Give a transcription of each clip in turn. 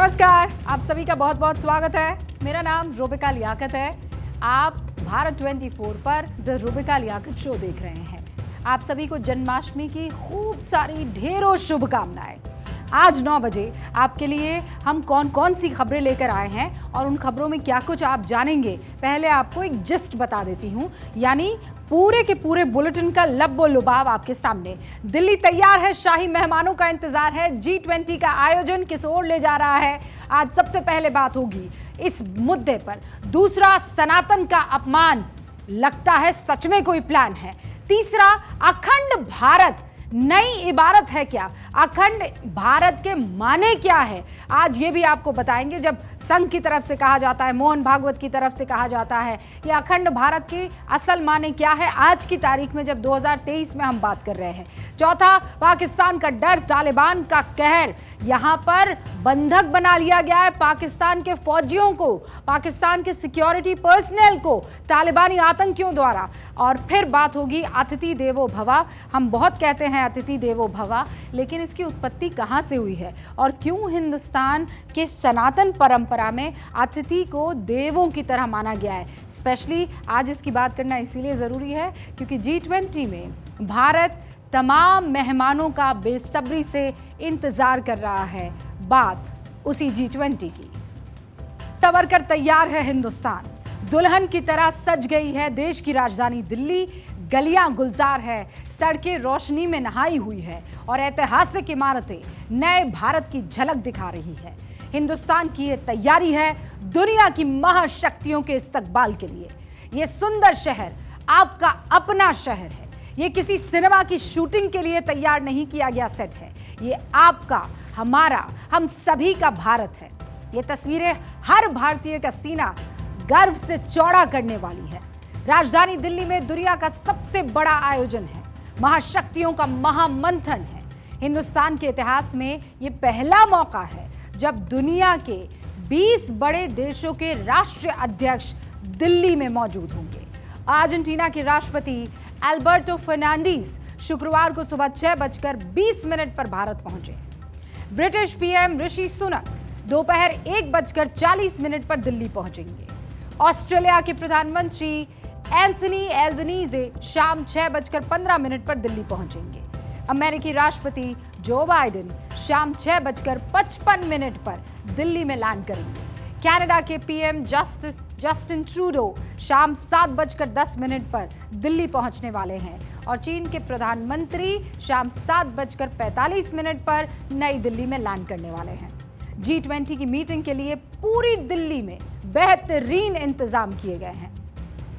नमस्कार, आप सभी का बहुत बहुत स्वागत है। मेरा नाम रूबिका लियाकत है। आप भारत 24 पर द रूबिका लियाकत शो देख रहे हैं। आप सभी को जन्माष्टमी की खूब सारी ढेरों शुभकामनाएं। आज 9 बजे आपके लिए हम कौन कौन सी खबरें लेकर आए हैं और उन खबरों में क्या कुछ आप जानेंगे, पहले आपको एक जिस्ट बता देती हूं, यानी पूरे के पूरे बुलेटिन का लब्बो लुबाव आपके सामने। दिल्ली तैयार है, शाही मेहमानों का इंतजार है। G20 का आयोजन किस ओर ले जा रहा है, आज सबसे पहले बात होगी इस मुद्दे पर। दूसरा, सनातन का अपमान, लगता है सच में कोई प्लान है। तीसरा, अखंड भारत नई इबारत है क्या, अखंड भारत के माने क्या है, आज ये भी आपको बताएंगे। जब संघ की तरफ से कहा जाता है, मोहन भागवत की तरफ से कहा जाता है ये अखंड भारत की असल माने क्या है, आज की तारीख में जब 2023 में हम बात कर रहे हैं। चौथा, पाकिस्तान का डर, तालिबान का कहर, यहां पर बंधक बना लिया गया है पाकिस्तान के फौजियों को, पाकिस्तान के सिक्योरिटी पर्सनल को तालिबानी आतंकियों द्वारा। और फिर बात होगी अतिथि देवो भवा। हम बहुत कहते हैं अतिथि देवो भवा, लेकिन इसकी उत्पत्ति कहां से हुई है और क्यों हिंदुस्तान के सनातन परंपरा में अतिथि को देवों की तरह माना गया है। स्पेशली आज इसकी बात करना इसीलिए ज़रूरी है क्योंकि G20 में भारत तमाम मेहमानों का बेसब्री से इंतजार कर रहा है। बात उसी G20 की। तवर कर तैयार है हिंदुस्तान, दुल्हन की तरह सज गई है देश की राजधानी दिल्ली। गलियां गुलजार है, सड़कें रोशनी में नहाई हुई है और ऐतिहासिक इमारतें नए भारत की झलक दिखा रही है। हिंदुस्तान की ये तैयारी है दुनिया की महाशक्तियों के इस्तकबाल के लिए। ये सुंदर शहर आपका अपना शहर है। ये किसी सिनेमा की शूटिंग के लिए तैयार नहीं किया गया सेट है। ये आपका, हमारा, हम सभी का भारत है। ये तस्वीरें हर भारतीय का सीना गर्व से चौड़ा करने वाली है। राजधानी दिल्ली में दुनिया का सबसे बड़ा आयोजन है, महाशक्तियों का महामंथन है। हिंदुस्तान के इतिहास में ये पहला मौका है जब दुनिया के 20 बड़े देशों के राष्ट्रीय अध्यक्ष दिल्ली में मौजूद होंगे। अर्जेंटीना के राष्ट्रपति अल्बर्टो फर्नांडीज शुक्रवार को सुबह 6:20 पर भारत पहुंचे। ब्रिटिश पीएम ऋषि सुनक दोपहर 1:40 पर दिल्ली पहुंचेंगे। ऑस्ट्रेलिया के प्रधानमंत्री एंथनी एल्बनीज़े शाम 6:15 पर दिल्ली पहुंचेंगे। अमेरिकी राष्ट्रपति जो बाइडेन शाम 6:55 पर दिल्ली में लैंड करेंगे। कनाडा के पीएम जस्टिन ट्रूडो शाम 7:10 पर दिल्ली पहुंचने वाले हैं और चीन के प्रधानमंत्री शाम 7:45 पर नई दिल्ली में लैंड करने वाले हैं। G20 की मीटिंग के लिए पूरी दिल्ली में बेहतरीन इंतजाम किए गए हैं।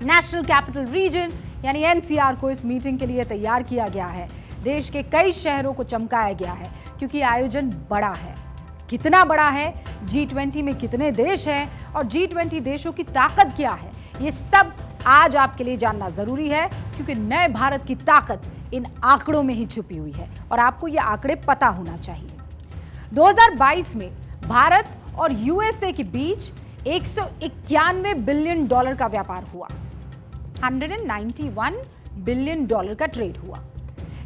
नेशनल कैपिटल रीजन यानी NCR को इस मीटिंग के लिए तैयार किया गया है। देश के कई शहरों को चमकाया गया है क्योंकि आयोजन बड़ा है। कितना बड़ा है, G20 में कितने देश हैं और G20 देशों की ताकत क्या है, ये सब आज आपके लिए जानना जरूरी है क्योंकि नए भारत की ताकत इन आंकड़ों में ही छुपी हुई है और आपको ये आंकड़े पता होना चाहिए। 2022 में भारत और USA के बीच $191 बिलियन का व्यापार हुआ। $191 बिलियन का ट्रेड हुआ।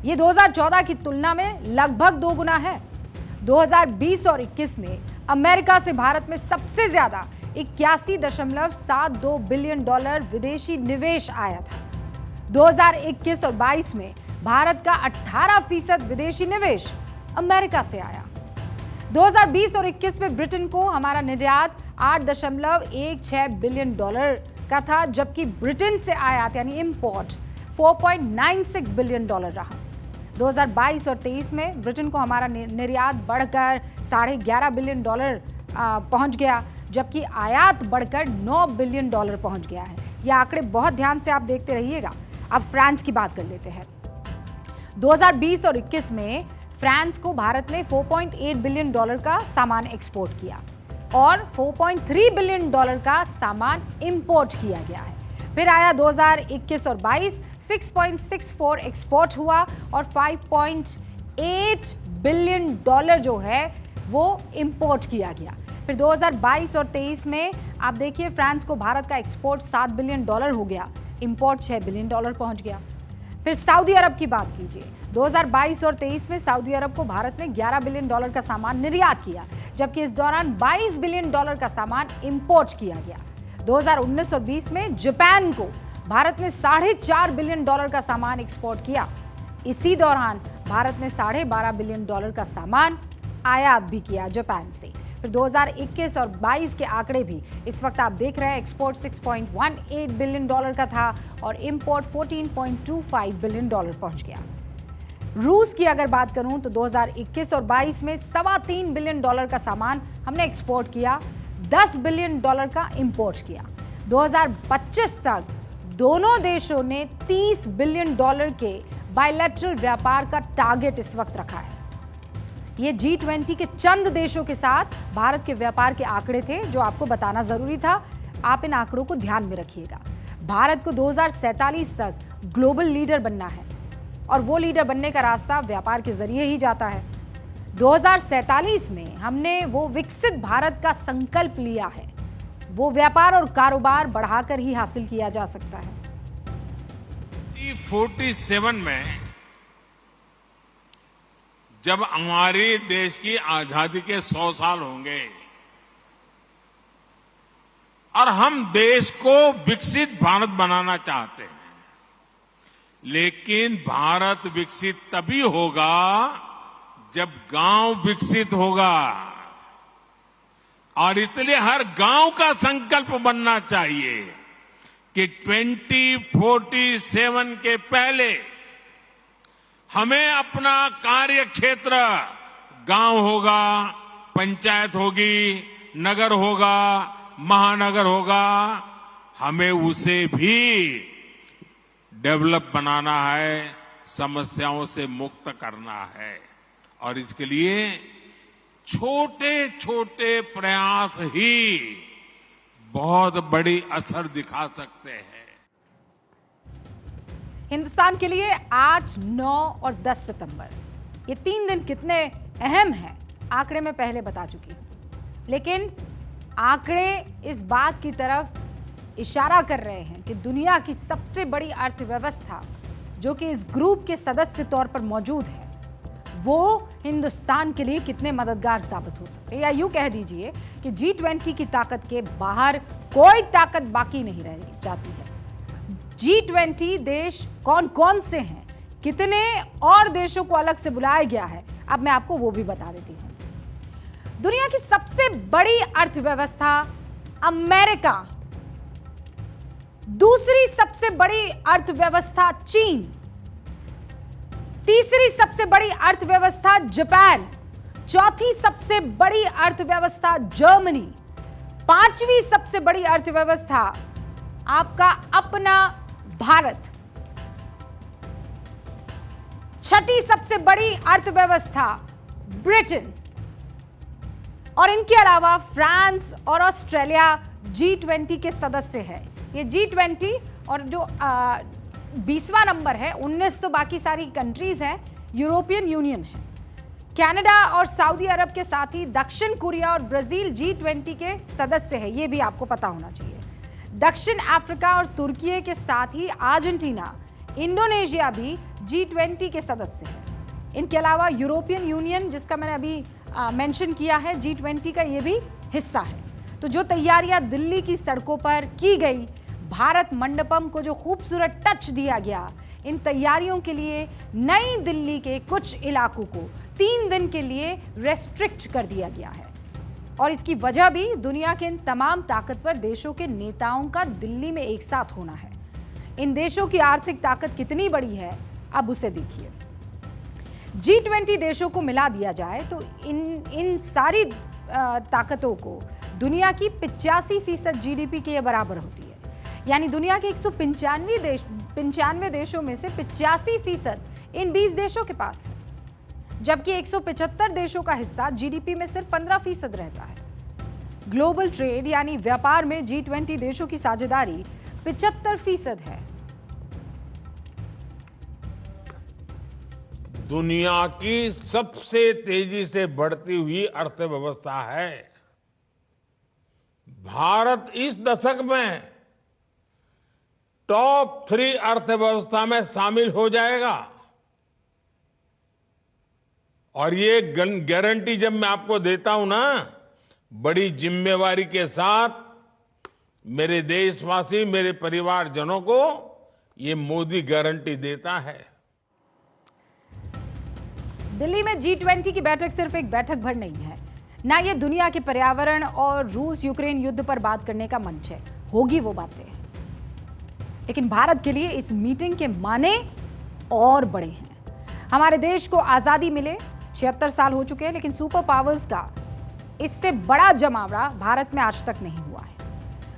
ये 2014 की तुलना में लगभग 2 गुना है। 2020 और 21 में अमेरिका से भारत में सबसे ज्यादा 81.72 बिलियन विदेशी निवेश आया था। 2021 और 22 में भारत का 18% विदेशी निवेश अमेरिका से आया। 2020 और 21 में ब्रिटेन को हमारा निर्यात $8.16 बिलियन का था, जबकि ब्रिटेन से आयात यानी इंपोर्ट $4.96 बिलियन रहा। 2022 और 23 में ब्रिटेन को हमारा निर्यात बढ़कर $11.5 बिलियन पहुंच गया, जबकि आयात बढ़कर $9 बिलियन पहुंच गया है। ये आंकड़े बहुत ध्यान से आप देखते रहिएगा। अब फ्रांस की बात कर लेते हैं। 2020 और 21 में फ्रांस को भारत ने $4.8 बिलियन का सामान एक्सपोर्ट किया और $4.3 बिलियन का सामान इंपोर्ट किया गया है। फिर आया 2021 और 22, 6.64 एक्सपोर्ट हुआ और $5.8 बिलियन जो है वो इंपोर्ट किया गया। फिर 2022 और 23 में आप देखिए फ्रांस को भारत का एक्सपोर्ट $7 बिलियन हो गया, इंपोर्ट $6 बिलियन पहुंच गया। फिर सऊदी अरब की बात कीजिए, 2022 और 23 में सऊदी अरब को भारत ने $11 बिलियन का सामान निर्यात किया, जबकि इस दौरान $22 बिलियन का सामान इंपोर्ट किया गया। 2019 और 20 में जापान को भारत ने $4.5 बिलियन का सामान एक्सपोर्ट किया। इसी दौरान भारत ने $12.5 बिलियन का सामान आयात भी किया जापान से। फिर 2021 और 22 के आंकड़े भी इस वक्त आप देख रहे हैं, एक्सपोर्ट $6.18 बिलियन का था और इंपोर्ट $14.25 बिलियन पहुंच गया। रूस की अगर बात करूं तो 2021 और 22 में $3.25 बिलियन का सामान हमने एक्सपोर्ट किया, $10 बिलियन का इंपोर्ट किया। 2025 तक दोनों देशों ने $30 बिलियन के बायलैटरल व्यापार का टारगेट इस वक्त रखा है। ये G20 के चंद देशों के साथ भारत के व्यापार के आंकड़े थे जो आपको बताना जरूरी था। आप इन आंकड़ों को ध्यान में रखिएगा। भारत को 2047 तक ग्लोबल लीडर बनना है और वो लीडर बनने का रास्ता व्यापार के जरिए ही जाता है। 2047 में हमने वो विकसित भारत का संकल्प लिया है। वो व्यापार और कारोबार बढ़ाकर ही हासिल किया जा सकता है। 47 में जब हमारे देश की आजादी के 100 साल होंगे और हम देश को विकसित भारत बनाना चाहते हैं, लेकिन भारत विकसित तभी होगा जब गांव विकसित होगा। और इसलिए हर गांव का संकल्प बनना चाहिए कि 2047 के पहले हमें अपना कार्य क्षेत्र गांव होगा, पंचायत होगी, नगर होगा, महानगर होगा, हमें उसे भी डेवलप बनाना है, समस्याओं से मुक्त करना है। और इसके लिए छोटे छोटे प्रयास ही बहुत बड़ी असर दिखा सकते हैं। हिंदुस्तान के लिए 8, 9 और 10 सितंबर ये 3 दिन कितने अहम हैं, आंकड़े में पहले बता चुकी हूं, लेकिन आंकड़े इस बात की तरफ इशारा कर रहे हैं कि दुनिया की सबसे बड़ी अर्थव्यवस्था जो कि इस ग्रुप के सदस्य तौर पर मौजूद है, वो हिंदुस्तान के लिए कितने मददगार साबित हो सकते हैं। या यूं कह दीजिए कि G20 की ताकत के बाहर कोई ताकत बाकी नहीं रह जाती है। G20 देश कौन कौन से हैं, कितने और देशों को अलग से बुलाया गया है, अब मैं आपको वो भी बता देती हूं। दुनिया की सबसे बड़ी अर्थव्यवस्था अमेरिका, दूसरी सबसे बड़ी अर्थव्यवस्था चीन, तीसरी सबसे बड़ी अर्थव्यवस्था जापान, चौथी सबसे बड़ी अर्थव्यवस्था जर्मनी, पांचवी सबसे बड़ी अर्थव्यवस्था आपका अपना भारत, छठी सबसे बड़ी अर्थव्यवस्था ब्रिटेन, और इनके अलावा फ्रांस और ऑस्ट्रेलिया G20 के सदस्य हैं। ये G20 और जो 20वां नंबर है, 19 तो बाकी सारी कंट्रीज हैं, यूरोपियन यूनियन है। कनाडा और सऊदी अरब के साथ ही दक्षिण कोरिया और ब्राजील G20 के सदस्य है, ये भी आपको पता होना चाहिए। दक्षिण अफ्रीका और तुर्की के साथ ही अर्जेंटीना, इंडोनेशिया भी G20 के सदस्य है। इनके अलावा यूरोपियन यूनियन, जिसका मैंने अभी मेंशन किया है, G20 का ये भी हिस्सा है। तो जो तैयारियां दिल्ली की सड़कों पर की गई, भारत मंडपम को जो खूबसूरत टच दिया गया, इन तैयारियों के लिए नई दिल्ली के कुछ इलाकों को 3 दिन के लिए रेस्ट्रिक्ट कर दिया गया है। और इसकी वजह भी दुनिया के इन तमाम ताकतवर देशों के नेताओं का दिल्ली में एक साथ होना है। इन देशों की आर्थिक ताकत कितनी बड़ी है, अब उसे देखिए। G20 देशों को मिला दिया जाए तो इन सारी ताकतों को दुनिया की 85% GDP के बराबर होती है। यानी दुनिया के 195 देशों में से 85% इन 20 देशों के पास है, जबकि 175 देशों का हिस्सा GDP में सिर्फ 15% रहता है। ग्लोबल ट्रेड यानी व्यापार में G20 देशों की साझेदारी 75% है। दुनिया की सबसे तेजी से बढ़ती हुई अर्थव्यवस्था है। भारत इस दशक में टॉप 3 अर्थव्यवस्था में शामिल हो जाएगा। और ये गारंटी जब मैं आपको देता हूं ना, बड़ी जिम्मेवारी के साथ मेरे देशवासी, मेरे परिवारजनों को ये मोदी गारंटी देता है। दिल्ली में G20 की बैठक सिर्फ एक बैठक भर नहीं है, ना ये दुनिया के पर्यावरण और रूस यूक्रेन युद्ध पर बात करने का मंच है। होगी वो बातें, लेकिन भारत के लिए इस मीटिंग के माने और बड़े हैं। हमारे देश को आजादी मिले 76 साल हो चुके हैं, लेकिन सुपर पावर्स का इससे बड़ा जमावड़ा भारत में आज तक नहीं हुआ है।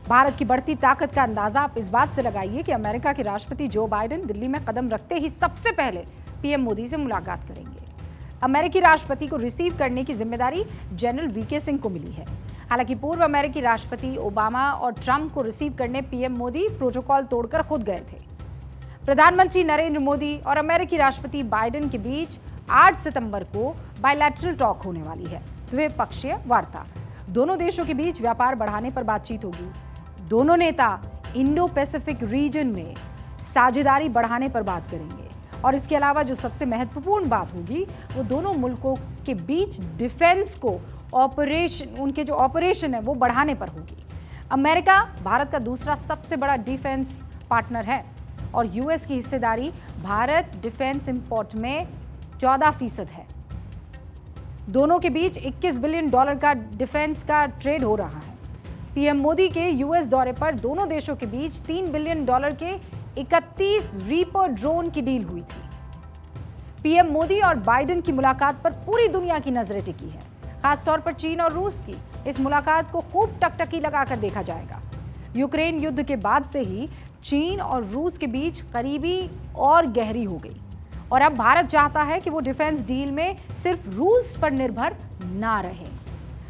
भारत की बढ़ती ताकत का अंदाजा आप इस बात से लगाइए कि अमेरिका के राष्ट्रपति जो बाइडेन दिल्ली में कदम रखते ही सबसे पहले पीएम मोदी से मुलाकात करेंगे। अमेरिकी राष्ट्रपति को रिसीव करने की जिम्मेदारी जनरल वीके सिंह को मिली है। हालांकि पूर्व अमेरिकी राष्ट्रपति ओबामा और ट्रंप को रिसीव करने पीएम मोदी प्रोटोकॉल तोड़कर खुद गए थे। प्रधानमंत्री नरेंद्र मोदी और अमेरिकी राष्ट्रपति बाइडेन के बीच 8 सितंबर को बायलैटरल टॉक होने वाली है, द्विपक्षीय वार्ता। दोनों देशों के बीच व्यापार बढ़ाने पर बातचीत होगी। दोनों नेता इंडो पैसिफिक रीजन में साझेदारी बढ़ाने पर बात करेंगे। और इसके अलावा जो सबसे महत्वपूर्ण बात होगी वो दोनों मुल्कों के बीच डिफेंस को उनके जो ऑपरेशन है वो बढ़ाने पर होगी। अमेरिका भारत का दूसरा सबसे बड़ा डिफेंस पार्टनर है और यूएस की हिस्सेदारी भारत डिफेंस इंपोर्ट में 14% है। दोनों के बीच $21 बिलियन का डिफेंस का ट्रेड हो रहा है। पीएम मोदी के यूएस दौरे पर दोनों देशों के बीच $3 बिलियन के 31 रीपर ड्रोन की डील हुई थी। पीएम मोदी और बाइडेन की मुलाकात पर पूरी दुनिया की नजरें टिकी है, खासतौर पर चीन और रूस की। इस मुलाकात को खूब टकटकी लगाकर देखा जाएगा। यूक्रेन युद्ध के बाद से ही चीन और रूस के बीच करीबी और गहरी हो गई और अब भारत चाहता है कि वो डिफेंस डील में सिर्फ रूस पर निर्भर ना रहे।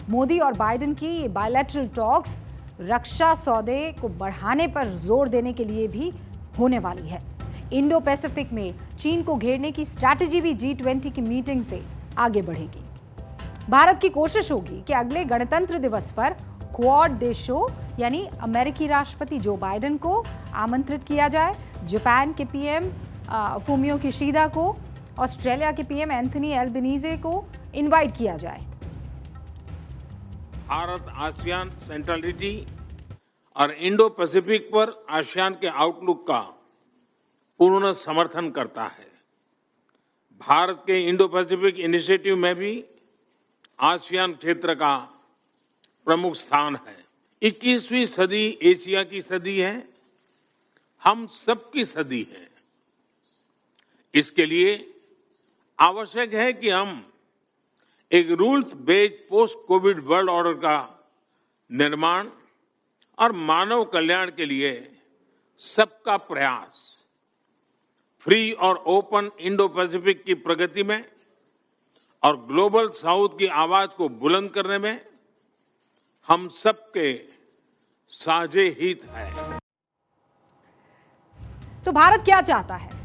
मोदी और बाइडेन की ये बायलैटरल टॉक्स रक्षा सौदे को बढ़ाने पर जोर देने के लिए भी होने वाली है। इंडो पैसिफिक में चीन को घेरने की स्ट्रैटेजी भी G20 की मीटिंग से आगे बढ़ेगी। भारत की कोशिश होगी कि अगले गणतंत्र दिवस पर क्वाड देशों यानी अमेरिकी राष्ट्रपति जो बाइडेन को आमंत्रित किया जाए, जापान के पीएम फूमियो किशिदा को, ऑस्ट्रेलिया के पीएम एंथनी एल्बनीजे को इनवाइट किया जाए। भारत आसियान सेंट्रलिटी और इंडो पैसिफिक पर आसियान के आउटलुक का पूर्ण समर्थन करता है। भारत के इंडो पैसिफिक इनिशिएटिव में भी आसियान क्षेत्र का प्रमुख स्थान है। 21वीं सदी एशिया की सदी है, हम सबकी सदी है। इसके लिए आवश्यक है कि हम एक rules based post Covid world order का निर्माण और मानव कल्याण के लिए सबका प्रयास, फ्री और ओपन इंडो पैसिफिक की प्रगति में और ग्लोबल साउथ की आवाज को बुलंद करने में हम सबके साझे हित है। तो भारत क्या चाहता है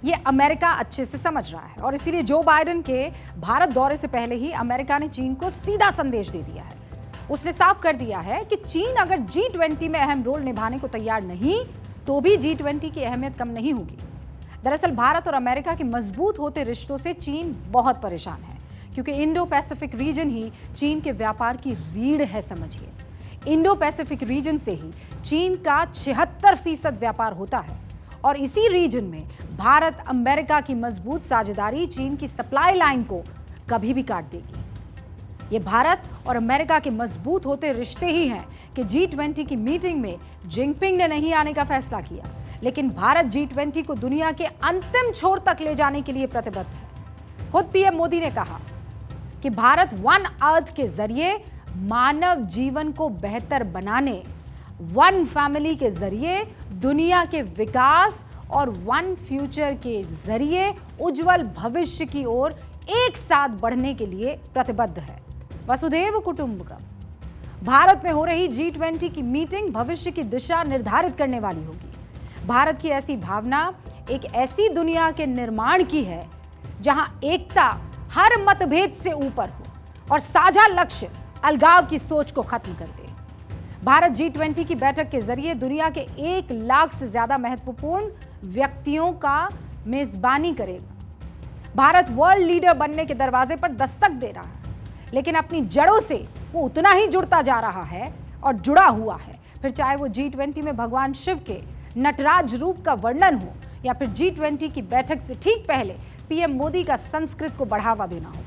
ये अमेरिका अच्छे से समझ रहा है और इसीलिए जो बाइडेन के भारत दौरे से पहले ही अमेरिका ने चीन को सीधा संदेश दे दिया है। उसने साफ कर दिया है कि चीन अगर G20 में अहम रोल निभाने को तैयार नहीं तो भी G20 की अहमियत कम नहीं होगी। दरअसल भारत और अमेरिका के मजबूत होते रिश्तों से चीन बहुत परेशान है, क्योंकि इंडो पैसिफिक रीजन ही चीन के व्यापार की रीढ़ है। समझिए, इंडो पैसिफिक रीजन से ही चीन का 76% व्यापार होता है और इसी रीजन में भारत अमेरिका की मजबूत साझेदारी चीन की सप्लाई लाइन को कभी भी काट देगी। ये भारत और अमेरिका के मजबूत होते रिश्ते ही हैं कि G20 की मीटिंग में जिनपिंग ने नहीं आने का फैसला किया, लेकिन भारत G20 को दुनिया के अंतिम छोर तक ले जाने के लिए प्रतिबद्ध है। खुद पीएम मोदी ने कहा कि भारत वन अर्थ के जरिए मानव जीवन को बेहतर बनाने, वन फैमिली के जरिए दुनिया के विकास और वन फ्यूचर के जरिए उज्जवल भविष्य की ओर एक साथ बढ़ने के लिए प्रतिबद्ध है। वसुधैव कुटुंबकम। भारत में हो रही G20 की मीटिंग भविष्य की दिशा निर्धारित करने वाली होगी। भारत की ऐसी भावना एक ऐसी दुनिया के निर्माण की है जहां एकता हर मतभेद से ऊपर हो और साझा लक्ष्य अलगाव की सोच को खत्म कर दे। भारत G20 की बैठक के जरिए दुनिया के 1 लाख से ज्यादा महत्वपूर्ण व्यक्तियों का मेजबानी करेगा। भारत वर्ल्ड लीडर बनने के दरवाजे पर दस्तक दे रहा है, लेकिन अपनी जड़ों से वो उतना ही जुड़ता जा रहा है और जुड़ा हुआ है। फिर चाहे वो G20 में भगवान शिव के नटराज रूप का वर्णन हो या फिर G20 की बैठक से ठीक पहले पीएम मोदी का संस्कृत को बढ़ावा देना हो।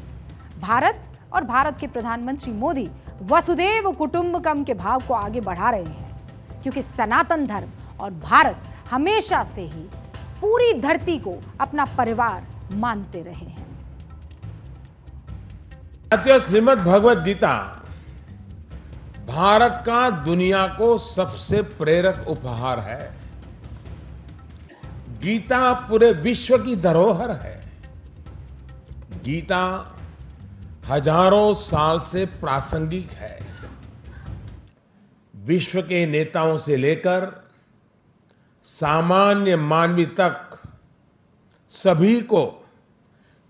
भारत और भारत के प्रधानमंत्री मोदी वसुधैव कुटुंबकम के भाव को आगे बढ़ा रहे हैं, क्योंकि सनातन धर्म और भारत हमेशा से ही पूरी धरती को अपना परिवार मानते रहे हैं। साथियों, श्रीमद् भगवद गीता भारत का दुनिया को सबसे प्रेरक उपहार है। गीता पूरे विश्व की धरोहर है। गीता हजारों साल से प्रासंगिक है। विश्व के नेताओं से लेकर सामान्य मानवी तक सभी को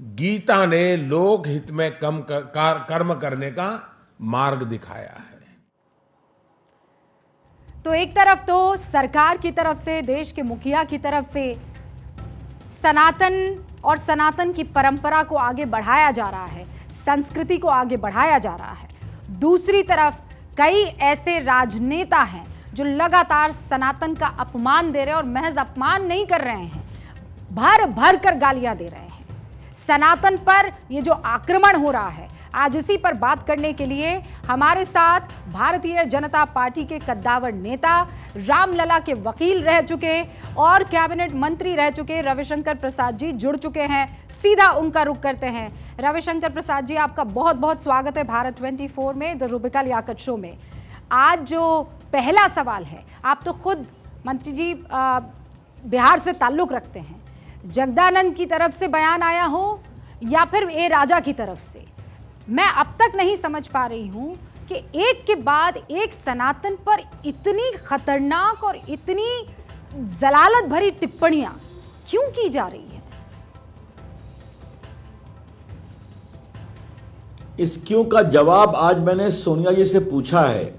गीता ने लोक हित में कर्म करने का मार्ग दिखाया है। तो एक तरफ तो सरकार की तरफ से, देश के मुखिया की तरफ से सनातन और सनातन की परंपरा को आगे बढ़ाया जा रहा है, संस्कृति को आगे बढ़ाया जा रहा है। दूसरी तरफ कई ऐसे राजनेता हैं जो लगातार सनातन का अपमान दे रहे हैं, और महज अपमान नहीं कर रहे हैं, भर भर कर गालियां दे रहे हैं। सनातन पर ये जो आक्रमण हो रहा है, आज इसी पर बात करने के लिए हमारे साथ भारतीय जनता पार्टी के कद्दावर नेता, रामलला के वकील रह चुके और कैबिनेट मंत्री रह चुके रविशंकर प्रसाद जी जुड़ चुके हैं। सीधा उनका रुख करते हैं। रविशंकर प्रसाद जी, आपका बहुत बहुत स्वागत है भारत 24 में, द रूबिका लियाकत शो में। आज जो पहला सवाल है, आप तो खुद मंत्री जी बिहार से ताल्लुक रखते हैं, जगदानंद की तरफ से बयान आया हो या फिर ए राजा की तरफ से, मैं अब तक नहीं समझ पा रही हूं कि एक के बाद एक सनातन पर इतनी खतरनाक और इतनी जलालत भरी टिप्पणियां क्यों की जा रही है। इस क्यों का जवाब आज मैंने सोनिया जी से पूछा है।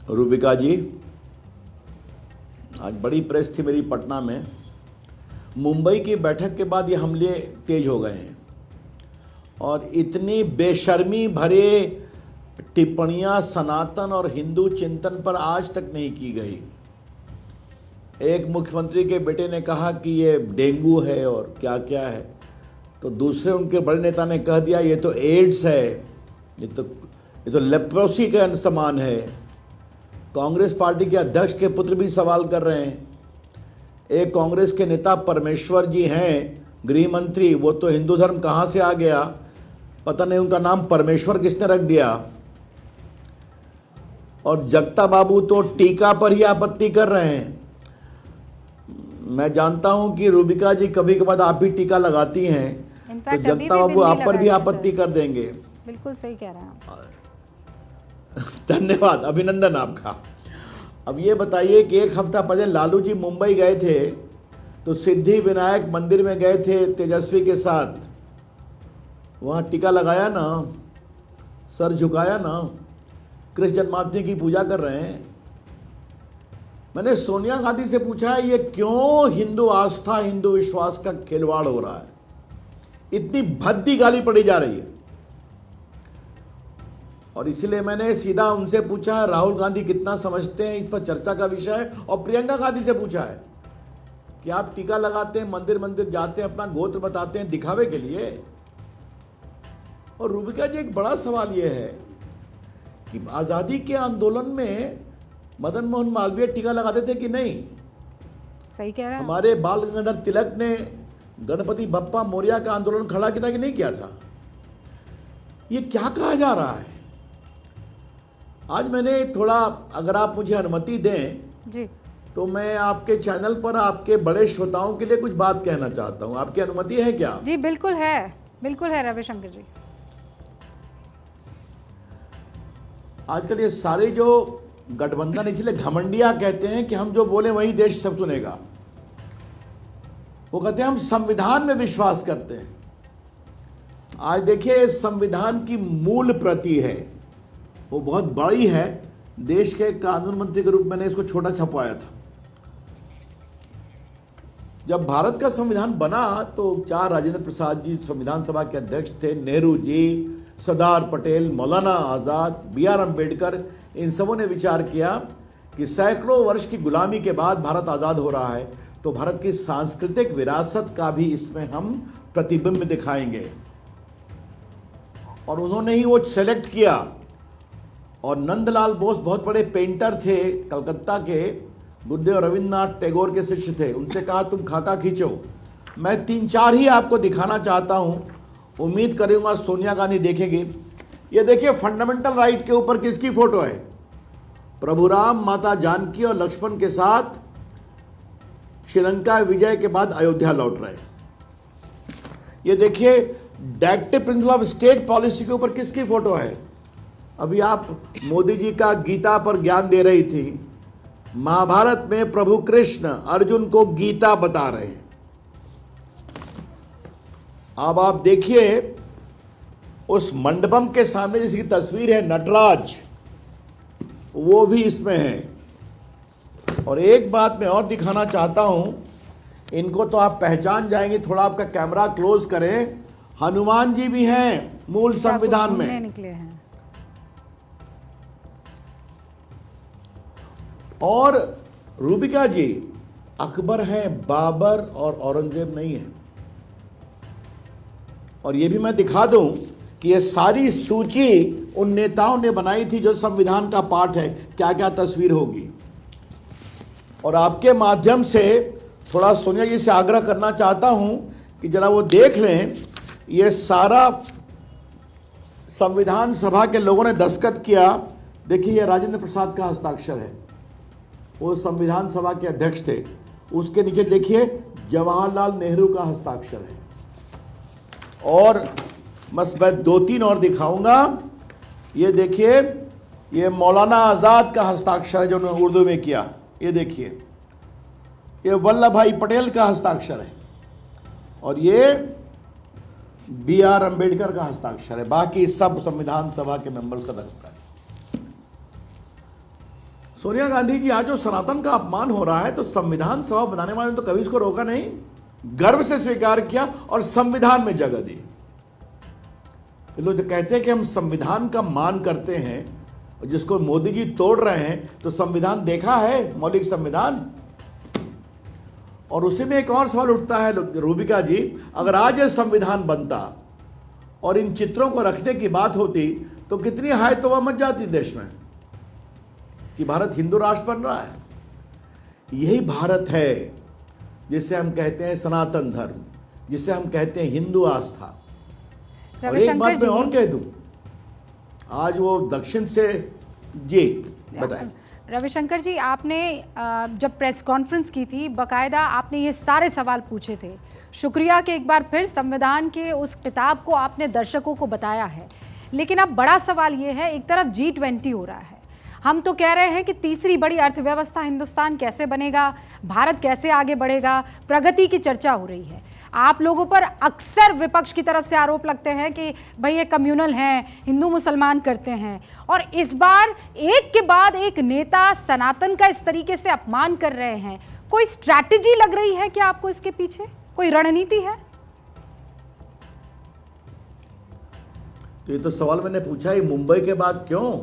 रूबिका जी, आज बड़ी प्रेस थी मेरी पटना में। मुंबई की बैठक के बाद ये हमले तेज हो गए हैं और इतनी बेशर्मी भरे टिप्पणियां सनातन और हिंदू चिंतन पर आज तक नहीं की गई। एक मुख्यमंत्री के बेटे ने कहा कि ये डेंगू है और क्या क्या है, तो दूसरे उनके बड़े नेता ने कह दिया ये तो एड्स है, ये तो लेप्रोसी का समान है। कांग्रेस पार्टी के अध्यक्ष के पुत्र भी सवाल कर रहे हैं। एक कांग्रेस के नेता परमेश्वर जी हैं गृह मंत्री, वो तो हिंदू धर्म कहाँ से आ गया, पता नहीं उनका नाम परमेश्वर किसने रख दिया। और जगता बाबू तो टीका पर ही आपत्ति कर रहे हैं। मैं जानता हूं कि रूबिका जी कभी कभार आप भी टीका लगाती हैं, तो जगता बाबू आप पर भी आपत्ति कर देंगे। बिल्कुल सही कह रहे हैं। धन्यवाद, अभिनंदन आपका। अब ये बताइए कि एक हफ्ता पहले लालू जी मुंबई गए थे, तो सिद्धि विनायक मंदिर में गए थे तेजस्वी के साथ, वहाँ टीका लगाया ना, सर झुकाया ना, कृष्ण जन्माष्टमी की पूजा कर रहे हैं। मैंने सोनिया गांधी से पूछा है ये क्यों हिंदू आस्था, हिंदू विश्वास का खिलवाड़ हो रहा है, इतनी भद्दी गाली पड़ी जा रही है। और इसलिए मैंने सीधा उनसे पूछा है राहुल गांधी कितना समझते हैं, इस पर चर्चा का विषय है। और प्रियंका गांधी से पूछा है कि आप टीका लगाते हैं, मंदिर मंदिर जाते हैं, अपना गोत्र बताते हैं दिखावे के लिए। और रूबिका जी, एक बड़ा सवाल यह है कि आज़ादी के आंदोलन में मदन मोहन मालवीय टीका लगाते थे कि नहीं? सही कह रहे हैं। हमारे बाल गंगाधर तिलक ने गणपति बप्पा मोरिया का आंदोलन खड़ा किया था कि नहीं किया था? ये क्या कहा जा रहा है? आज मैंने थोड़ा, अगर आप मुझे अनुमति दें जी, तो मैं आपके चैनल पर आपके बड़े श्रोताओं के लिए कुछ बात कहना चाहता हूं। आपकी अनुमति है क्या? जी बिल्कुल है, बिल्कुल है रविशंकर जी। आजकल ये सारे जो गठबंधन, इसलिए घमंडिया कहते हैं कि हम जो बोले वही देश सब सुनेगा। वो कहते हैं हम संविधान में विश्वास करते हैं। आज देखिए, संविधान की मूल प्रति है, वो बहुत बड़ी है, देश के कानून मंत्री के रूप में मैंने इसको छोटा छपवाया था। जब भारत का संविधान बना तो 4 राजेंद्र प्रसाद जी संविधान सभा के अध्यक्ष थे, नेहरू जी, सरदार पटेल, मौलाना आज़ाद, BR अम्बेडकर, इन सबों ने विचार किया कि सैकड़ों वर्ष की गुलामी के बाद भारत आज़ाद हो रहा है, तो भारत की सांस्कृतिक विरासत का भी इसमें हम प्रतिबिंब दिखाएंगे। और उन्होंने ही वो सेलेक्ट किया। और नंदलाल बोस बहुत बड़े पेंटर थे, कलकत्ता के, गुरुदेव रविन्द्रनाथ टैगोर के शिष्य थे। उनसे कहा तुम खाका खींचो। मैं 3-4 ही आपको दिखाना चाहता हूँ, उम्मीद करूँगा सोनिया गांधी देखेंगे। ये देखिए फंडामेंटल राइट के ऊपर किसकी फोटो है? प्रभु राम, माता जानकी और लक्ष्मण के साथ श्रीलंका विजय के बाद अयोध्या लौट रहे। ये देखिए directive principle of state policy के ऊपर किसकी फोटो है? अभी आप मोदी जी का गीता पर ज्ञान दे रही थी। महाभारत में प्रभु कृष्ण अर्जुन को गीता बता रहे हैं। अब आप देखिए उस मंडपम के सामने जिसकी तस्वीर है नटराज, वो भी इसमें है। और एक बात मैं और दिखाना चाहता हूं, इनको तो आप पहचान जाएंगे, थोड़ा आपका कैमरा क्लोज करें। हनुमान जी भी हैं मूल संविधान में निकले हैं। और रूबिका जी अकबर हैं, बाबर और औरंगजेब नहीं है। और ये भी मैं दिखा दूं कि ये सारी सूची उन नेताओं ने बनाई थी जो संविधान का पार्ट है, क्या क्या तस्वीर होगी। और आपके माध्यम से थोड़ा सोनिया जी से आग्रह करना चाहता हूं कि जरा वो देख लें। ये सारा संविधान सभा के लोगों ने दस्तखत किया। देखिए ये राजेंद्र प्रसाद का हस्ताक्षर है, वो संविधान सभा के अध्यक्ष थे। उसके नीचे देखिए जवाहरलाल नेहरू का हस्ताक्षर है। और बस मैं 2-3 और दिखाऊंगा। ये देखिए ये मौलाना आज़ाद का हस्ताक्षर है जो उन्होंने उर्दू में किया। ये देखिए ये वल्लभ भाई पटेल का हस्ताक्षर है। और ये BR अम्बेडकर का हस्ताक्षर है। बाकी सब संविधान सभा के मेंबर्स का दस्तखत है। सोनिया गांधी जी, आज जो सनातन का अपमान हो रहा है, तो संविधान सभा बनाने वाले ने तो कभी इसको रोका नहीं, गर्व से स्वीकार किया और संविधान में जगह दी। लोग जो कहते हैं कि हम संविधान का मान करते हैं और जिसको मोदी जी तोड़ रहे हैं, तो संविधान देखा है, मौलिक संविधान। और उसी में एक और सवाल उठता है रूबिका जी, अगर आज ये संविधान बनता और इन चित्रों को रखने की बात होती तो कितनी हाय तौबा मच जाती देश में कि भारत हिंदू राष्ट्र बन रहा है। यही भारत है जिसे हम कहते हैं सनातन धर्म, जिसे हम कहते हैं हिंदू आस्था। और एक बात मैं और कह दूं, आज वो दक्षिण से जी बताएं। रविशंकर जी, आपने जब प्रेस कॉन्फ्रेंस की थी, बाकायदा आपने ये सारे सवाल पूछे थे। शुक्रिया कि एक बार फिर संविधान के उस किताब को आपने दर्शकों को बताया है। लेकिन अब बड़ा सवाल ये है, एक तरफ G20 हो रहा है, हम तो कह रहे हैं कि तीसरी बड़ी अर्थव्यवस्था हिंदुस्तान कैसे बनेगा, भारत कैसे आगे बढ़ेगा, प्रगति की चर्चा हो रही है। आप लोगों पर अक्सर विपक्ष की तरफ से आरोप लगते हैं कि भाई ये कम्युनल हैं, हिंदू मुसलमान करते हैं। और इस बार एक के बाद एक नेता सनातन का इस तरीके से अपमान कर रहे हैं। कोई स्ट्रैटेजी लग रही है क्या आपको इसके पीछे? कोई रणनीति है? तो ये तो सवाल मैंने पूछा ही, मुंबई के बाद क्यों?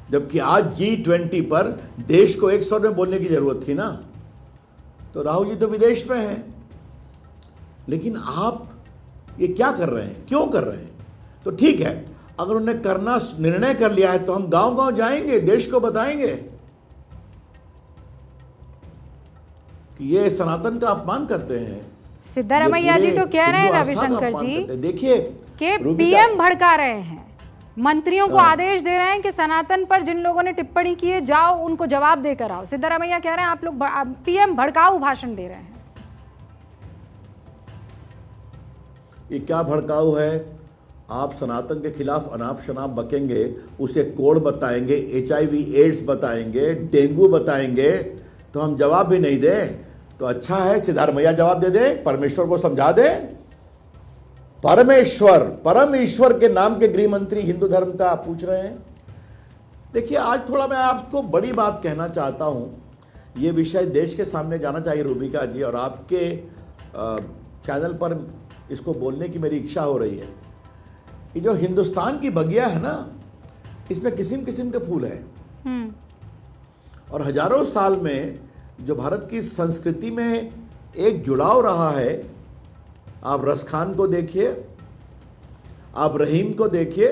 जबकि आज G20 पर देश को एक स्वर में बोलने की जरूरत थी ना। तो राहुल जी तो विदेश में हैं, लेकिन आप ये क्या कर रहे हैं, क्यों कर रहे हैं? तो ठीक है, अगर उन्होंने करना निर्णय कर लिया है तो हम गांव-गांव जाएंगे, देश को बताएंगे कि ये सनातन का अपमान करते हैं। सिद्धारमैया जी तो कह रहे हैं रविशंकर जी, देखिए कि PM भड़का रहे हैं, मंत्रियों को आदेश दे रहे हैं कि सनातन पर जिन लोगों ने टिप्पणी की है, जाओ उनको जवाब देकर आओ। सिद्धारमैया कह रहे हैं आप लोग PM भड़काऊ भाषण दे रहे हैं। ये क्या भड़काऊ है? आप सनातन के खिलाफ अनाप शनाप बकेंगे, उसे कोड बताएंगे, HIV एड्स बताएंगे, डेंगू बताएंगे, तो हम जवाब भी नहीं दें तो अच्छा है सिद्धारमैया जवाब दे दे, परमेश्वर को समझा दे। परम ईश्वर के नाम के गृह मंत्री हिंदू धर्म का पूछ रहे हैं। देखिए, आज थोड़ा मैं आपको बड़ी बात कहना चाहता हूँ। ये विषय देश के सामने जाना चाहिए रूबिका जी, और आपके चैनल पर इसको बोलने की मेरी इच्छा हो रही है। ये जो हिंदुस्तान की बगिया है ना, इसमें किस्म किस्म के फूल हैं, और हजारों साल में जो भारत की संस्कृति में एक जुड़ाव रहा है। आप रसखान को देखिए, आप रहीम को देखिए,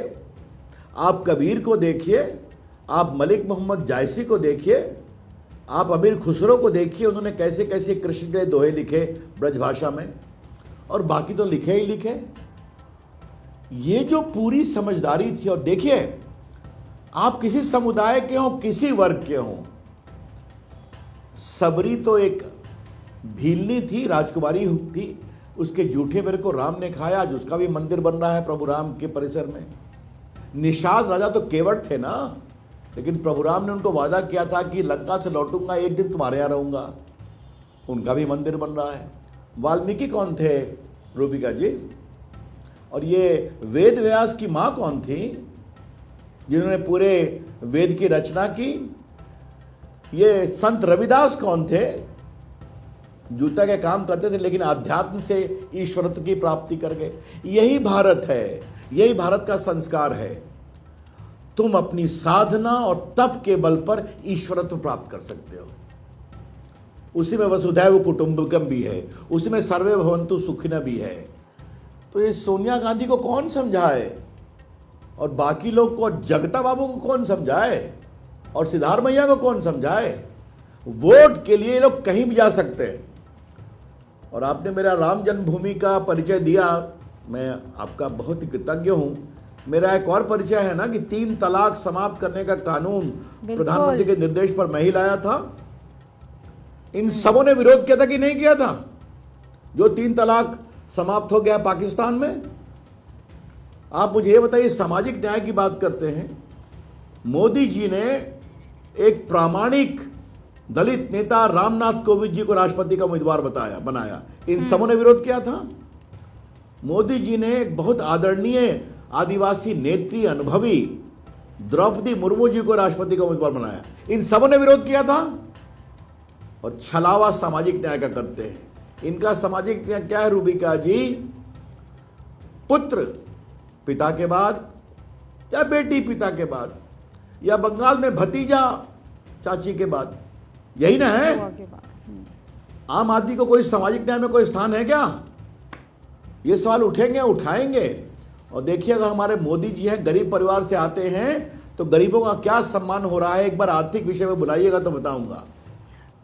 आप कबीर को देखिए, आप मलिक मोहम्मद जायसी को देखिए, आप अमीर खुसरो को देखिए, उन्होंने कैसे कैसे कृष्ण के दोहे लिखे ब्रज भाषा में, और बाकी तो लिखे ही लिखे। ये जो पूरी समझदारी थी, और देखिए, आप किसी समुदाय के हों, किसी वर्ग के हों, सबरी तो एक भीलनी थी, राजकुमारी थी, उसके जूठे मेरे को राम ने खाया, आज उसका भी मंदिर बन रहा है प्रभु राम के परिसर में। निषाद राजा तो केवट थे ना, लेकिन प्रभु राम ने उनको वादा किया था कि लंका से लौटूंगा, एक दिन तुम्हारे यहाँ रहूंगा, उनका भी मंदिर बन रहा है। वाल्मीकि कौन थे रूबिका जी? और ये वेद व्यास की माँ कौन थी, जिन्होंने पूरे वेद की रचना की? ये संत रविदास कौन थे? जूता के काम करते थे, लेकिन आध्यात्म से ईश्वरत्व की प्राप्ति कर गए। यही भारत है, यही भारत का संस्कार है। तुम अपनी साधना और तप के बल पर ईश्वरत्व प्राप्त कर सकते हो। उसी में वसुधैव कुटुंबकम भी है, उसी में सर्वे भवन्तु सुखिनः भी है। तो ये सोनिया गांधी को कौन समझाए, और बाकी लोग को, जगता बाबू को कौन समझाए, और सिद्धार्थ मैया को कौन समझाए? वोट के लिए ये लोग कहीं भी जा सकते हैं। और आपने मेरा राम जन्मभूमि का परिचय दिया, मैं आपका बहुत ही कृतज्ञ हूं। मेरा एक और परिचय है ना कि 3 तलाक समाप्त करने का कानून प्रधानमंत्री के निर्देश पर मैं ही लाया था। इन सबों ने विरोध किया था कि नहीं किया था, जो 3 तलाक समाप्त हो गया पाकिस्तान में? आप मुझे ये बताइए, सामाजिक न्याय की बात करते हैं, मोदी जी ने एक प्रामाणिक दलित नेता रामनाथ कोविंद जी को राष्ट्रपति का उम्मीदवार बनाया। इन सबों ने विरोध किया था। मोदी जी ने एक बहुत आदरणीय आदिवासी नेत्री, अनुभवी द्रौपदी मुर्मू जी को राष्ट्रपति का उम्मीदवार बनाया। इन सबों ने विरोध किया था। और छलावा सामाजिक न्याय का करते हैं। इनका सामाजिक न्याय क्या है रूबिका जी? पुत्र पिता के बाद, या बेटी पिता के बाद, या बंगाल में भतीजा चाची के बाद, यही ना है? आम आदमी को कोई सामाजिक न्याय में कोई स्थान है क्या? ये सवाल उठेंगे, उठाएंगे। और देखिए, अगर हमारे मोदी जी हैं, गरीब परिवार से आते हैं, तो गरीबों का क्या सम्मान हो रहा है, एक बार आर्थिक विषय में बुलाइएगा तो बताऊंगा।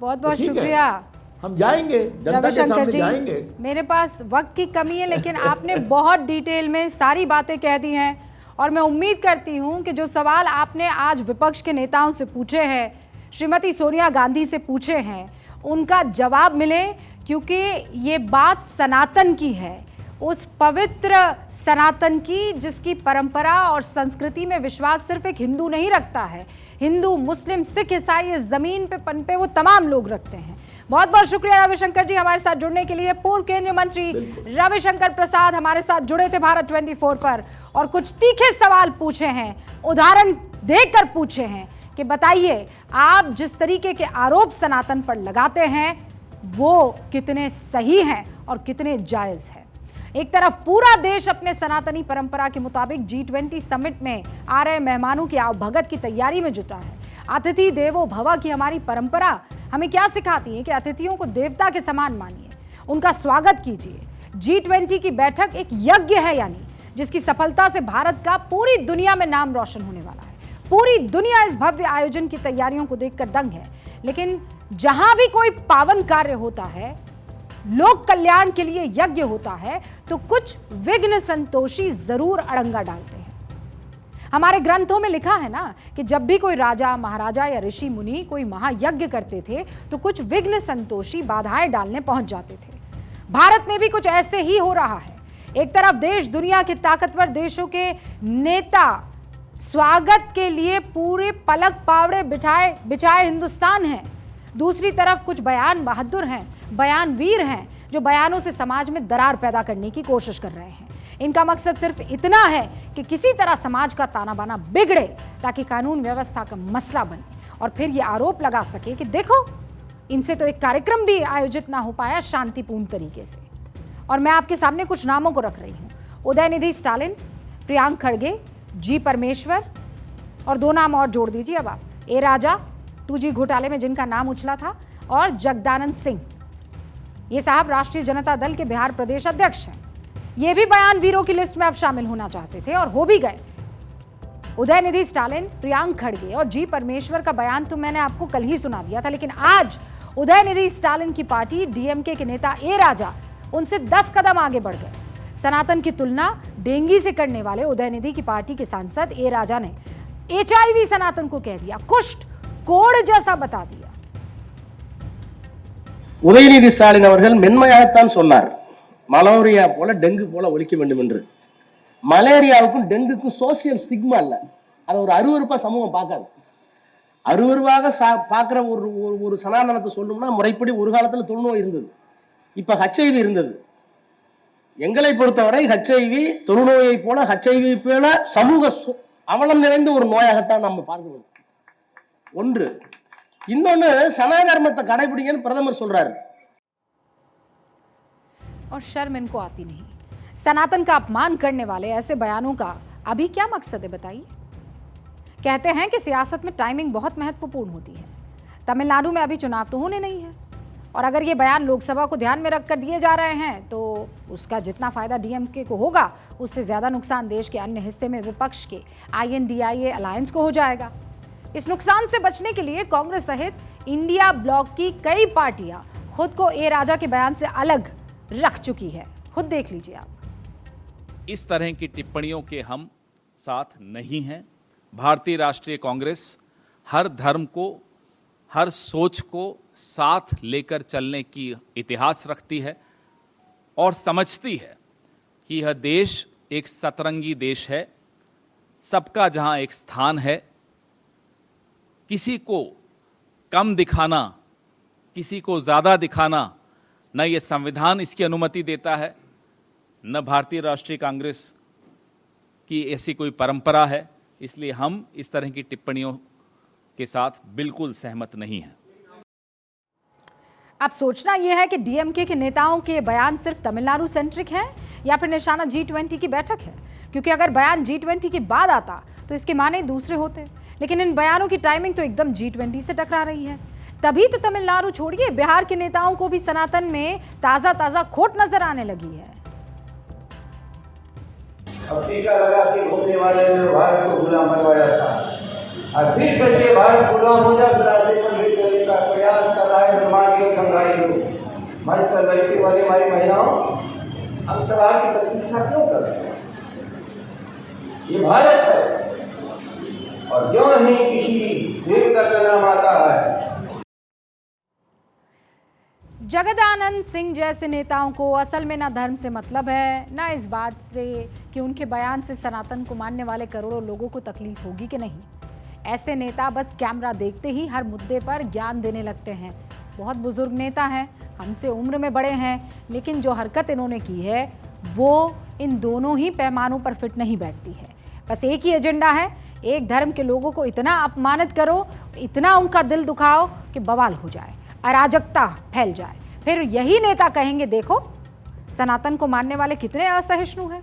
बहुत बहुत शुक्रिया। हम जाएंगे, जनता के सामने जाएंगे। मेरे पास वक्त की कमी है, लेकिन आपने बहुत डिटेल में सारी बातें कह दी हैं, और मैं उम्मीद करती हूं कि जो सवाल आपने आज विपक्ष के नेताओं से पूछे हैं, श्रीमती सोनिया गांधी से पूछे हैं, उनका जवाब मिले, क्योंकि ये बात सनातन की है, उस पवित्र सनातन की, जिसकी परंपरा और संस्कृति में विश्वास सिर्फ एक हिंदू नहीं रखता है। हिंदू, मुस्लिम, सिख, ईसाई, इस जमीन पे पनपे वो तमाम लोग रखते हैं। बहुत बहुत शुक्रिया रविशंकर जी हमारे साथ जुड़ने के लिए। पूर्व केंद्रीय मंत्री रविशंकर प्रसाद हमारे साथ जुड़े थे भारत 24 पर, और कुछ तीखे सवाल पूछे हैं, उदाहरण देकर पूछे हैं कि बताइए, आप जिस तरीके के आरोप सनातन पर लगाते हैं वो कितने सही हैं और कितने जायज हैं। एक तरफ पूरा देश अपने सनातनी परंपरा के मुताबिक G20 समिट में आ रहे मेहमानों की आवभगत की तैयारी में जुटा है। अतिथि देवो भव की हमारी परंपरा हमें क्या सिखाती है कि अतिथियों को देवता के समान मानिए, उनका स्वागत कीजिए। G20 की बैठक एक यज्ञ है, यानी जिसकी सफलता से भारत का पूरी दुनिया में नाम रोशन होने वाला है। पूरी दुनिया इस भव्य आयोजन की तैयारियों को देखकर दंग है। लेकिन जहां भी कोई पावन कार्य होता है, लोक कल्याण के लिए यज्ञ होता है, तो कुछ विघ्न संतोषी जरूर अड़ंगा डालते हैं। हमारे ग्रंथों में लिखा है ना कि जब भी कोई राजा, महाराजा या ऋषि मुनि कोई महायज्ञ करते थे, तो कुछ विघ्न संतोषी बाधाएं डालने पहुंच जाते थे। भारत में भी कुछ ऐसे ही हो रहा है। एक तरफ देश दुनिया के ताकतवर देशों के नेता स्वागत के लिए पूरे पलक पावड़े बिछाए हिंदुस्तान है, दूसरी तरफ कुछ बयान बहादुर हैं, बयान वीर हैं, जो बयानों से समाज में दरार पैदा करने की कोशिश कर रहे हैं। इनका मकसद सिर्फ इतना है कि किसी तरह समाज का ताना बाना बिगड़े ताकि कानून व्यवस्था का मसला बने और फिर ये आरोप लगा सके कि देखो इनसे तो एक कार्यक्रम भी आयोजित ना हो पाया शांतिपूर्ण तरीके से। और मैं आपके सामने कुछ नामों को रख रही हूं, उदयनिधि स्टालिन, प्रियांक खड़गे, जी परमेश्वर और 2 नाम और जोड़ दीजिए अब आप, ए राजा 2G घोटाले में जिनका नाम उछला था, और जगदानंद सिंह। ये साहब राष्ट्रीय जनता दल के बिहार प्रदेश अध्यक्ष हैं। ये भी बयान वीरों की लिस्ट में अब शामिल होना चाहते थे और हो भी गए। उदयनिधि स्टालिन, प्रियांक खड़गे और जी परमेश्वर का बयान तो मैंने आपको कल ही सुना दिया था, लेकिन आज उदयनिधि स्टालिन की पार्टी डीएमके के नेता ए राजा उनसे 10 कदम आगे बढ़ गए। सनातन की तुलना डेंगू से करने वाले उदयनिधि की पार्टी के सांसद ए राजा ने HIV सनातन को कह दिया, कुष्ठ कोड़ जैसा बता दिया। உதயநிதி ஸ்டாலின் அவர்கள் மென்மையாகத்தான் சொன்னார், மலேரியா போல டெங்கு போல ஒழிக்க வேண்டும் என்று. மலேரியாவுக்கும் டெங்குக்கும் சோசியல் ஸ்டிக்மா இல்லை, அதை ஒரு அருவருப்பா சமூகம் பார்க்காது. அருவருவாக பார்க்குற ஒரு சனாதனத்தை சொல்லணும்னா முறைப்படி ஒரு காலத்தில் தொழுநோய் இருந்தது, இப்போ HIV இருந்தது. எங்களை பொறுத்தவரை HIV தொழுநோயை போல HIV போல சமூக அவலம் நிறைந்த ஒரு நோயாகத்தான் நம்ம பார்க்கணும். ஒன்று. இன்னொன்னு சனாதர்மத்தை கடைபிடிங்கன்னு பிரதமர் சொல்றாரு. और शर्म इनको आती नहीं। सनातन का अपमान करने वाले ऐसे बयानों का अभी क्या मकसद है बताइए। कहते हैं कि सियासत में टाइमिंग बहुत महत्वपूर्ण होती है। तमिलनाडु में अभी चुनाव तो होने नहीं है और अगर ये बयान लोकसभा को ध्यान में रखकर दिए जा रहे हैं तो उसका जितना फायदा डीएमके को होगा उससे ज्यादा नुकसान देश के अन्य हिस्से में विपक्ष के INDIA अलायंस को हो जाएगा। इस नुकसान से बचने के लिए कांग्रेस सहित इंडिया ब्लॉक की कई पार्टियां खुद को ए राजा के बयान से अलग रख चुकी है। खुद देख लीजिए आप। इस तरह की टिप्पणियों के हम साथ नहीं हैं। भारतीय राष्ट्रीय कांग्रेस हर धर्म को, हर सोच को साथ लेकर चलने की इतिहास रखती है और समझती है कि यह देश एक सतरंगी देश है, सबका जहां एक स्थान है। किसी को कम दिखाना, किसी को ज्यादा दिखाना न ये संविधान इसकी अनुमति देता है, न भारतीय राष्ट्रीय कांग्रेस की ऐसी कोई परंपरा है। इसलिए हम इस तरह की टिप्पणियों के साथ बिल्कुल सहमत नहीं हैं। अब सोचना यह है कि डीएमके के नेताओं के बयान सिर्फ तमिलनाडु सेंट्रिक हैं या फिर निशाना G20 की बैठक है, क्योंकि अगर बयान G20 के बाद आता तो इसके माने दूसरे होते। लेकिन इन बयानों की टाइमिंग तो एकदम G20 से टकरा रही है। तभी तो तमिलनाडु छोड़िए, बिहार के नेताओं को भी सनातन में ताजा खोट नजर आने लगी है। अब टीका लगा के घूमने वाले ने भारत को गुलाम बनवाया था, और फिर कैसे भारत गुलाम हो जाए रास्ते पर ले जाने का प्रयास कर रहा है निर्माण संघाई को। मंच पर बैठे वाले हमारी महिलाओं, हम सवाल की प्रतिष्ठा क्यों कर रहे हैं? ये भारत है और जो ही किसी देवता का नाम आता है। जगदानंद सिंह जैसे नेताओं को असल में ना धर्म से मतलब है, ना इस बात से कि उनके बयान से सनातन को मानने वाले करोड़ों लोगों को तकलीफ होगी कि नहीं। ऐसे नेता बस कैमरा देखते ही हर मुद्दे पर ज्ञान देने लगते हैं। बहुत बुजुर्ग नेता हैं, हमसे उम्र में बड़े हैं, लेकिन जो हरकत इन्होंने की है वो इन दोनों ही पैमानों पर फिट नहीं बैठती है। बस एक ही एजेंडा है, एक धर्म के लोगों को इतना अपमानित करो, इतना उनका दिल दुखाओ कि बवाल हो जाए, अराजकता फैल जाए। फिर यही नेता कहेंगे देखो सनातन को मानने वाले कितने असहिष्णु हैं।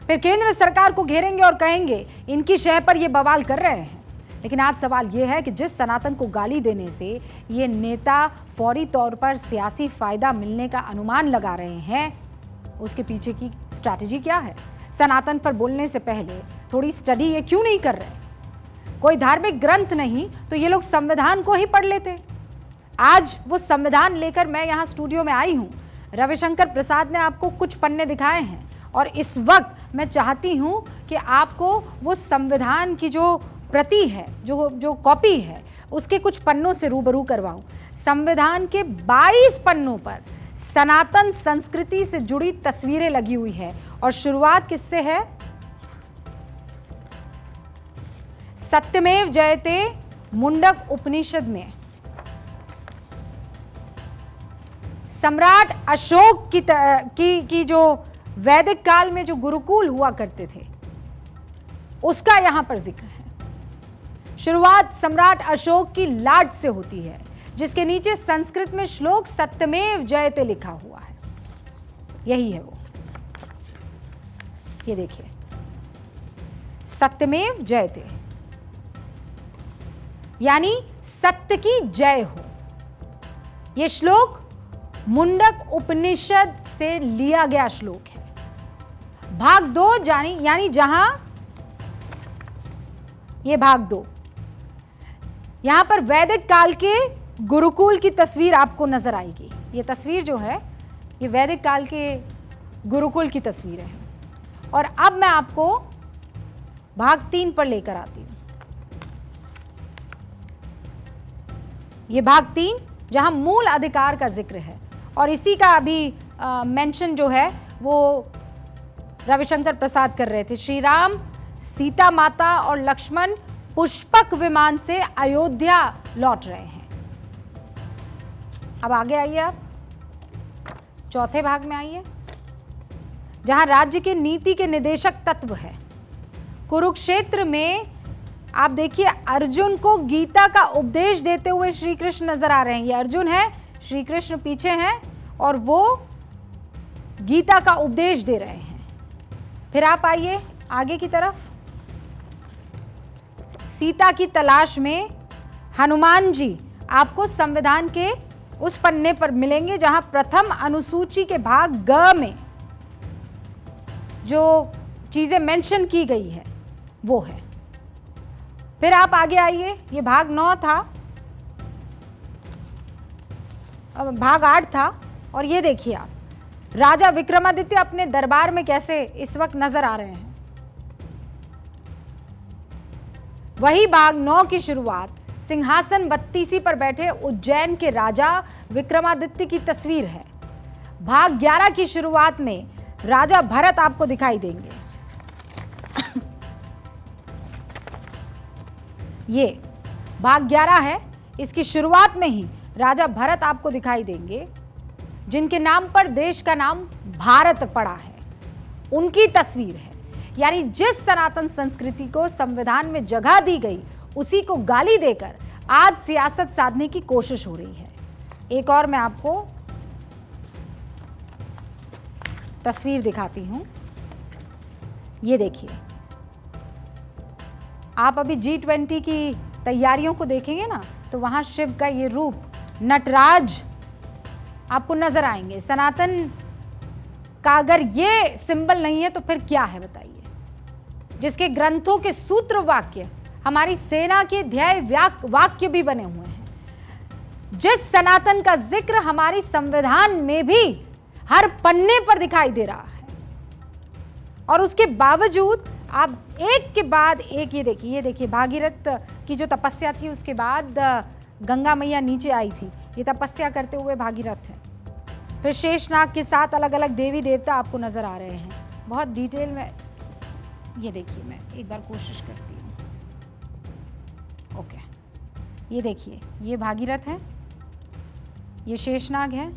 फिर केंद्र सरकार को घेरेंगे और कहेंगे इनकी शह पर ये बवाल कर रहे हैं। लेकिन आज सवाल ये है कि जिस सनातन को गाली देने से ये नेता फौरी तौर पर सियासी फायदा मिलने का अनुमान लगा रहे हैं, उसके पीछे की स्ट्रैटेजी क्या है? सनातन पर बोलने से पहले थोड़ी स्टडी ये क्यों नहीं कर रहे? कोई धार्मिक ग्रंथ नहीं तो ये लोग संविधान को ही पढ़ लेते। आज वो संविधान लेकर मैं यहाँ स्टूडियो में आई हूँ। रविशंकर प्रसाद ने आपको कुछ पन्ने दिखाए हैं और इस वक्त मैं चाहती हूँ कि आपको वो संविधान की जो प्रति है, जो कॉपी है, उसके कुछ पन्नों से रूबरू करवाऊं। संविधान के 22 पन्नों पर सनातन संस्कृति से जुड़ी तस्वीरें लगी हुई है और शुरुआत किससे है? सत्यमेव जयते मुंडक उपनिषद में सम्राट अशोक की जो वैदिक काल में जो गुरुकुल हुआ करते थे उसका यहां पर जिक्र है। शुरुआत सम्राट अशोक की लाट से होती है, जिसके नीचे संस्कृत में श्लोक सत्यमेव जयते लिखा हुआ है। यही है वो, ये देखिए, सत्यमेव जयते यानी सत्य की जय हो। यह श्लोक मुंडक उपनिषद से लिया गया श्लोक है। भाग 2 यानी जहां ये भाग 2, यहां पर वैदिक काल के गुरुकुल की तस्वीर आपको नजर आएगी। ये तस्वीर जो है ये वैदिक काल के गुरुकुल की तस्वीर है। और अब मैं आपको भाग 3 पर लेकर आती हूं। ये भाग 3 जहां मूल अधिकार का जिक्र है और इसी का अभी मेंशन जो है वो रविशंकर प्रसाद कर रहे थे। श्री राम, सीता माता और लक्ष्मण पुष्पक विमान से अयोध्या लौट रहे हैं। अब आगे आइए, आप चौथे भाग में आइए, जहां राज्य के नीति के निदेशक तत्व है। कुरुक्षेत्र में आप देखिए अर्जुन को गीता का उपदेश देते हुए श्री कृष्ण नजर आ रहे हैं। ये अर्जुन है, श्री कृष्ण पीछे हैं और वो गीता का उपदेश दे रहे हैं। फिर आप आइए आगे की तरफ। सीता की तलाश में हनुमान जी आपको संविधान के उस पन्ने पर मिलेंगे जहां प्रथम अनुसूची के भाग ग में जो चीजें मेंशन की गई है वो है। फिर आप आगे आइए, ये भाग 9 था, अब भाग 8 था। और ये देखिए आप, राजा विक्रमादित्य अपने दरबार में कैसे इस वक्त नजर आ रहे हैं। वही भाग 9 की शुरुआत सिंहासन 32 पर बैठे उज्जैन के राजा विक्रमादित्य की तस्वीर है। भाग 11 की शुरुआत में राजा भरत आपको दिखाई देंगे। ये भाग 11 है, इसकी शुरुआत में ही राजा भरत आपको दिखाई देंगे, जिनके नाम पर देश का नाम भारत पड़ा है। उनकी तस्वीर है। यानी जिस सनातन संस्कृति को संविधान में जगह दी गई उसी को गाली देकर आज सियासत साधने की कोशिश हो रही है। एक और मैं आपको तस्वीर दिखाती हूं, ये देखिए। आप अभी G20 की तैयारियों को देखेंगे ना, तो वहां शिव का ये रूप नटराज आपको नजर आएंगे। सनातन का अगर ये सिंबल नहीं है तो फिर क्या है बताइए, जिसके ग्रंथों के सूत्र वाक्य हमारी सेना के ध्येय वाक्य भी बने हुए हैं। जिस सनातन का जिक्र हमारी संविधान में भी हर पन्ने पर दिखाई दे रहा है, और उसके बावजूद आप एक के बाद एक, ये देखिए भागीरथ की जो तपस्या थी उसके बाद गंगा मैया नीचे आई थी, ये तपस्या करते हुए भागीरथ है। फिर शेषनाग के साथ अलग अलग देवी देवता आपको नजर आ रहे हैं। बहुत डिटेल में ये देखिए, मैं एक बार कोशिश करती हूँ। ओके, ये देखिए, ये भागीरथ है, ये शेषनाग है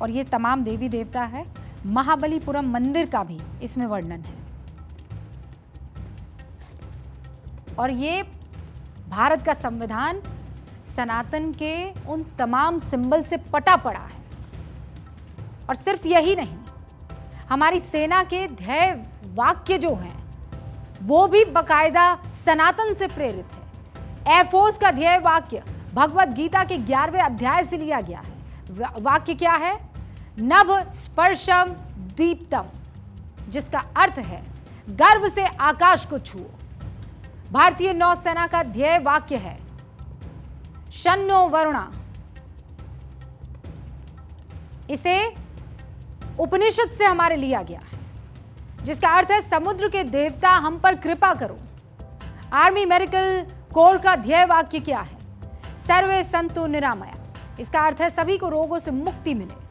और ये तमाम देवी देवता है। महाबलीपुरम मंदिर का भी इसमें वर्णन है। और ये भारत का संविधान सनातन के उन तमाम सिंबल से पटा पड़ा है। और सिर्फ यही नहीं, हमारी सेना के ध्येय वाक्य जो हैं वो भी बकायदा सनातन से प्रेरित है। एयरफोर्स का ध्येय वाक्य भगवत गीता के 11वें अध्याय से लिया गया है। वाक्य क्या है? नभ स्पर्शम दीप्तम, जिसका अर्थ है गर्व से आकाश को छुओ। भारतीय नौसेना का ध्येय वाक्य है शन्नो वरुणा। इसे उपनिषद से हमारे लिया गया है, जिसका अर्थ है समुद्र के देवता हम पर कृपा करो। आर्मी मेडिकल कोर का ध्येय वाक्य क्या है? सर्वे संतु निरामया। इसका अर्थ है सभी को रोगों से मुक्ति मिले।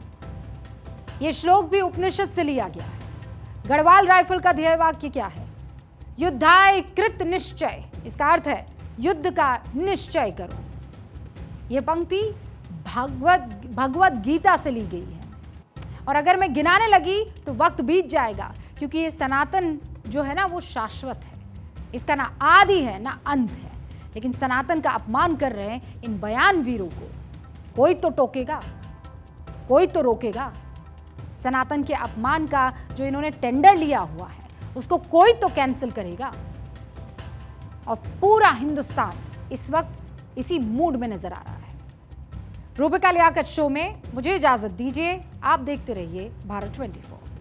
यह श्लोक भी उपनिषद से लिया गया है। गढ़वाल राइफल का ध्येय वाक्य क्या है? युद्धाय कृत निश्चय। इसका अर्थ है युद्ध का निश्चय करो। यह पंक्ति भगवत गीता से ली गई है। और अगर मैं गिनाने लगी तो वक्त बीत जाएगा, क्योंकि ये सनातन जो है ना वो शाश्वत है, इसका ना आदि है ना अंत है। लेकिन सनातन का अपमान कर रहे हैं इन बयान वीरों को कोई तो टोकेगा, कोई तो रोकेगा। सनातन के अपमान का जो इन्होंने टेंडर लिया हुआ है उसको कोई तो कैंसिल करेगा। और पूरा हिंदुस्तान इस वक्त इसी मूड में नजर आ रहा है। रूबिका लियाकत शो में मुझे इजाजत दीजिए, आप देखते रहिए भारत 24।